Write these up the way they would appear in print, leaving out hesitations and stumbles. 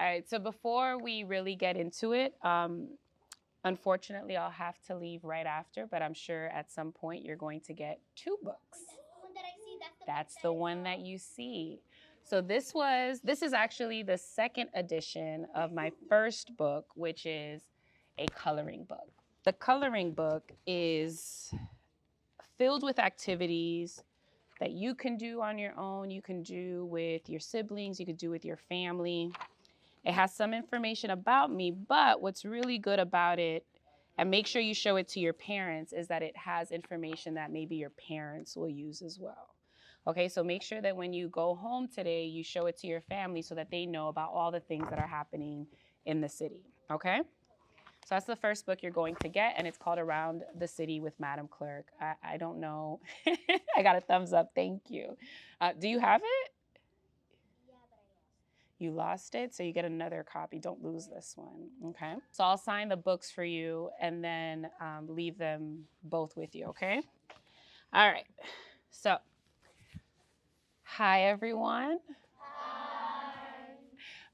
All right, so before we really get into it, unfortunately, I'll have to leave right after, but I'm sure at some point you're going to get two books. That's the one that you see. So this is actually the second edition of my first book, which is a coloring book. The coloring book is filled with activities that you can do on your own, you can do with your siblings, you could do with your family. It has some information about me, but what's really good about it, and make sure you show it to your parents, is that it has information that maybe your parents will use as well. Okay, so make sure that when you go home today, you show it to your family so that they know about all the things that are happening in the city, okay? So that's the first book you're going to get, and it's called Around the City with Madam Clerk. I don't know. I got a thumbs up, thank you. Do you have it? You lost it, so you get another copy. Don't lose this one, okay? So I'll sign the books for you and then leave them both with you, okay? All right, so hi everyone.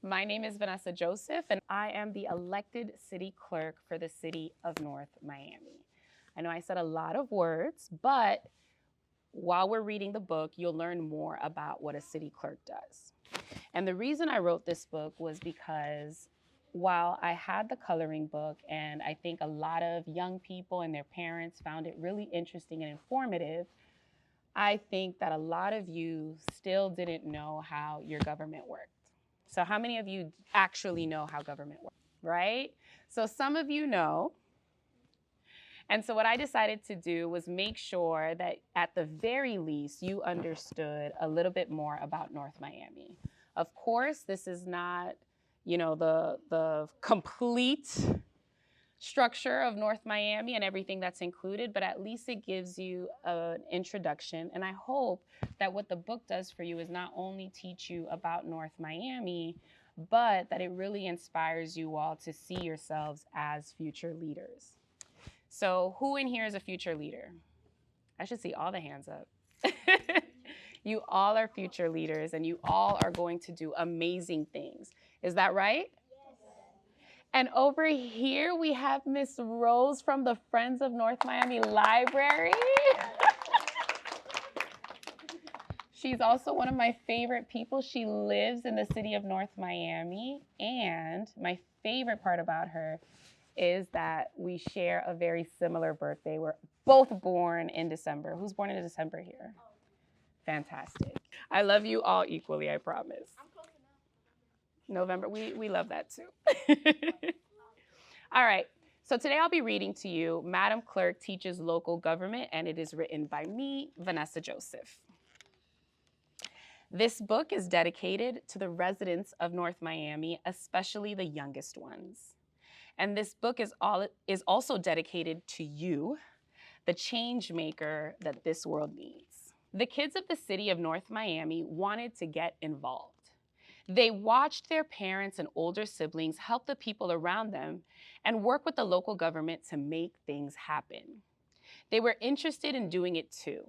My name is Vanessa Joseph, and I am the elected city clerk for the city of North Miami. I know I said a lot of words, but while we're reading the book, you'll learn more about what a city clerk does. And the reason I wrote this book was because while I had the coloring book, and I think a lot of young people and their parents found it really interesting and informative, I think that a lot of you still didn't know how your government worked. So how many of you actually know how government works, right? So some of you know. And so what I decided to do was make sure that at the very least you understood a little bit more about North Miami. Of course, this is not, the complete structure of North Miami and everything that's included, but at least it gives you an introduction. And I hope that what the book does for you is not only teach you about North Miami, but that it really inspires you all to see yourselves as future leaders. So who in here is a future leader? I should see all the hands up. You all are future leaders, and you all are going to do amazing things. Is that right? And over here, we have Miss Rose from the Friends of North Miami Library. She's also one of my favorite people. She lives in the city of North Miami. And my favorite part about her is that we share a very similar birthday. We're both born in December. Who's born in December here? Fantastic. I love you all equally, I promise. November, we love that too. All right, so today I'll be reading to you Madam Clerk Teaches Local Government, and it is written by me, Vanessa Joseph. This book is dedicated to the residents of North Miami, especially the youngest ones. And this book is also dedicated to you, the change maker that this world needs. The kids of the city of North Miami wanted to get involved. They watched their parents and older siblings help the people around them and work with the local government to make things happen. They were interested in doing it too.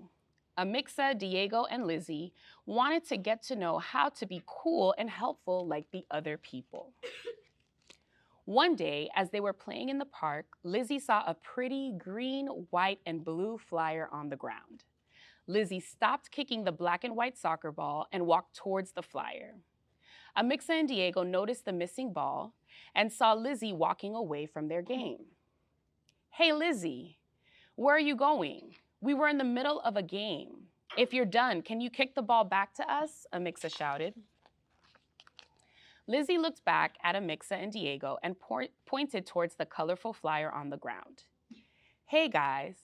Amixa, Diego, and Lizzie wanted to get to know how to be cool and helpful like the other people. One day, as they were playing in the park, Lizzie saw a pretty green, white, and blue flyer on the ground. Lizzie stopped kicking the black and white soccer ball and walked towards the flyer. Amixa and Diego noticed the missing ball and saw Lizzie walking away from their game. "Hey, Lizzie, where are you going? We were in the middle of a game. If you're done, can you kick the ball back to us?" Amixa shouted. Lizzie looked back at Amixa and Diego and pointed towards the colorful flyer on the ground. "Hey guys,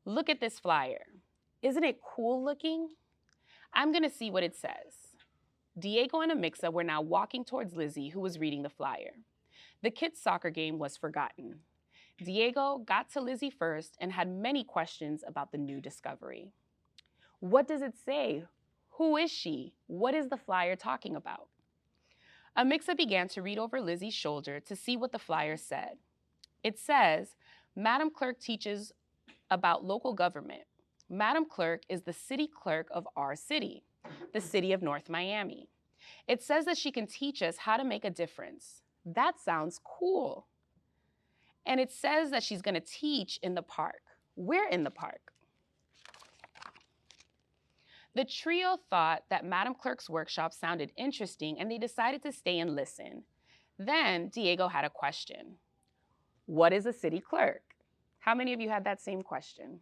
look at this flyer. Isn't it cool looking? I'm gonna see what it says." Diego and Amixa were now walking towards Lizzie, who was reading the flyer. The kids' soccer game was forgotten. Diego got to Lizzie first and had many questions about the new discovery. "What does it say? Who is she? What is the flyer talking about?" Amixa began to read over Lizzie's shoulder to see what the flyer said. It says, "Madam Clerk teaches about local government. Madam Clerk is the city clerk of our city, the city of North Miami. It says that she can teach us how to make a difference. That sounds cool. And it says that she's going to teach in the park. Where in the park? The trio thought that Madam Clerk's workshop sounded interesting and they decided to stay and listen. Then Diego had a question. What is a city clerk? How many of you had that same question?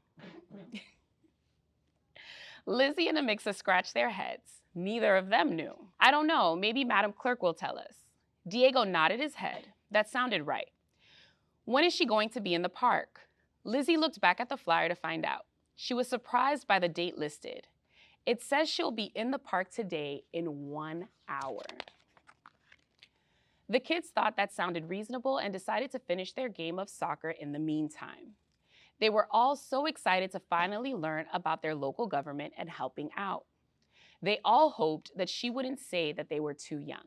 Lizzie and Amixa scratched their heads. Neither of them knew. I don't know, maybe Madam Clerk will tell us. Diego nodded his head. That sounded right. When is she going to be in the park? Lizzie looked back at the flyer to find out. She was surprised by the date listed. It says she'll be in the park today in 1 hour. The kids thought that sounded reasonable and decided to finish their game of soccer in the meantime. They were all so excited to finally learn about their local government and helping out. They all hoped that she wouldn't say that they were too young.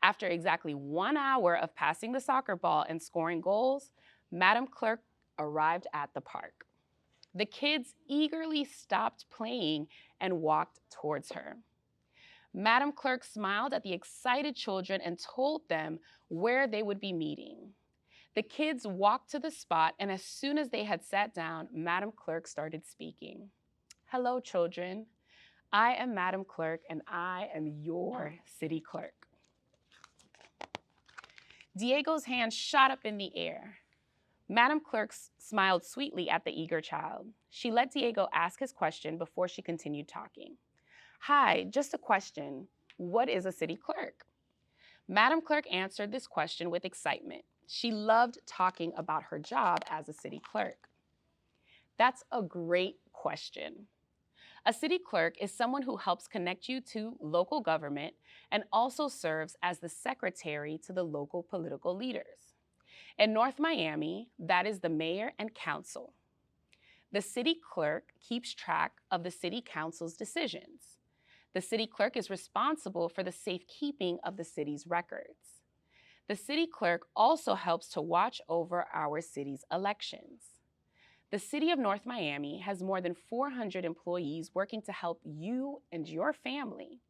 After exactly 1 hour of passing the soccer ball and scoring goals, Madam Clerk arrived at the park. The kids eagerly stopped playing and walked towards her. Madam Clerk smiled at the excited children and told them where they would be meeting. The kids walked to the spot, and as soon as they had sat down, Madam Clerk started speaking. Hello, children. I am Madam Clerk, and I am your city clerk. Diego's hand shot up in the air. Madam Clerk smiled sweetly at the eager child. She let Diego ask his question before she continued talking. Hi, just a question. What is a city clerk? Madam Clerk answered this question with excitement. She loved talking about her job as a city clerk. That's a great question. A city clerk is someone who helps connect you to local government and also serves as the secretary to the local political leaders. In North Miami, that is the mayor and council. The city clerk keeps track of the city council's decisions. The city clerk is responsible for the safekeeping of the city's records. The city clerk also helps to watch over our city's elections. The city of North Miami has more than 400 employees working to help you and your family.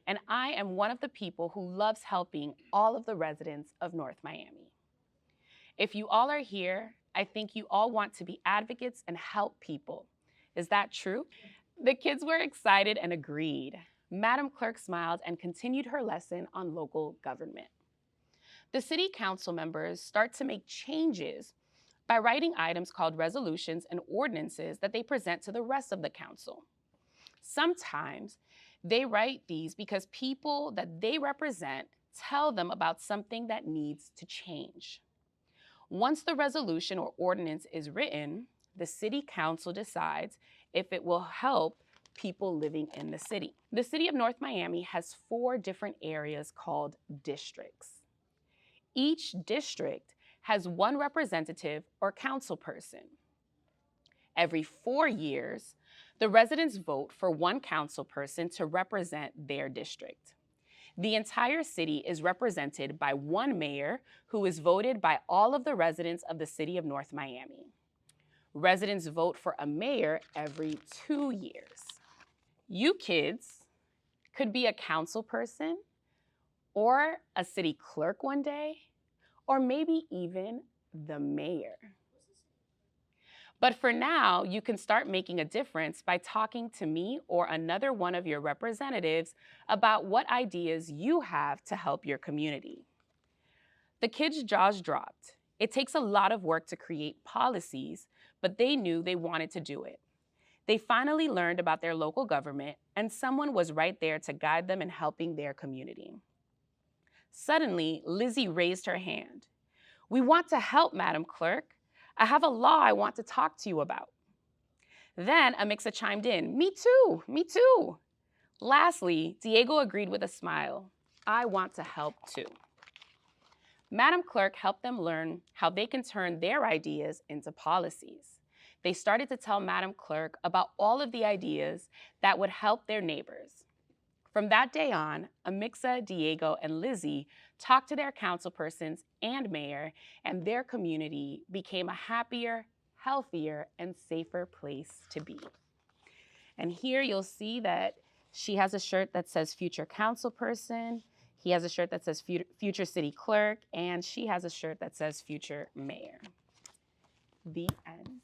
And I am one of the people who loves helping all of the residents of North Miami. If you all are here, I think you all want to be advocates and help people. Is that true? The kids were excited and agreed. Madam Clerk smiled and continued her lesson on local government. The city council members start to make changes by writing items called resolutions and ordinances that they present to the rest of the council. Sometimes they write these because people that they represent tell them about something that needs to change. Once the resolution or ordinance is written, the city council decides if it will help people living in the city. The city of North Miami has 4 different areas called districts. Each district has 1 representative or council person. Every 4 years, the residents vote for 1 council person to represent their district. The entire city is represented by 1 mayor who is voted by all of the residents of the city of North Miami. Residents vote for a mayor every 2 years. You kids could be a council person or a city clerk one day, or maybe even the mayor. But for now, you can start making a difference by talking to me or another one of your representatives about what ideas you have to help your community. The kids' jaws dropped. It takes a lot of work to create policies, but they knew they wanted to do it. They finally learned about their local government, and someone was right there to guide them in helping their community. Suddenly, Lizzie raised her hand. We want to help, Madam Clerk. I have a law I want to talk to you about. Then Amixa chimed in, me too, me too. Lastly, Diego agreed with a smile. I want to help too. Madam Clerk helped them learn how they can turn their ideas into policies. They started to tell Madam Clerk about all of the ideas that would help their neighbors. From that day on, Amixa, Diego, and Lizzie talked to their councilpersons and mayor, and their community became a happier, healthier, and safer place to be. And here you'll see that She has a shirt that says future council person. He has a shirt that says future city clerk. And she has a shirt that says future mayor. The end.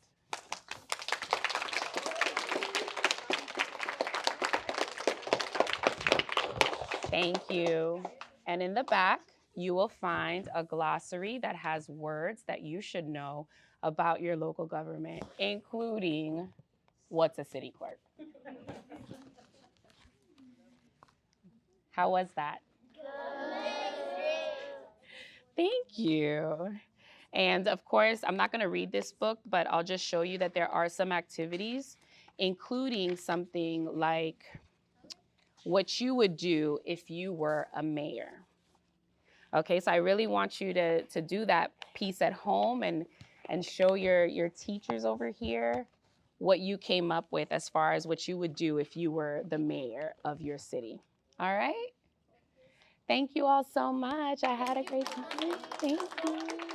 Thank you. And in the back, you will find a glossary that has words that you should know about your local government, including what's a city clerk. How was that? Thank you. And of course, I'm not going to read this book, but I'll just show you that there are some activities, including something like what you would do if you were a mayor. Okay, so I really want you to do that piece at home and show your teachers over here what you came up with as far as what you would do if you were the mayor of your city. All right? Thank you all so much. I had a great time. Thank you.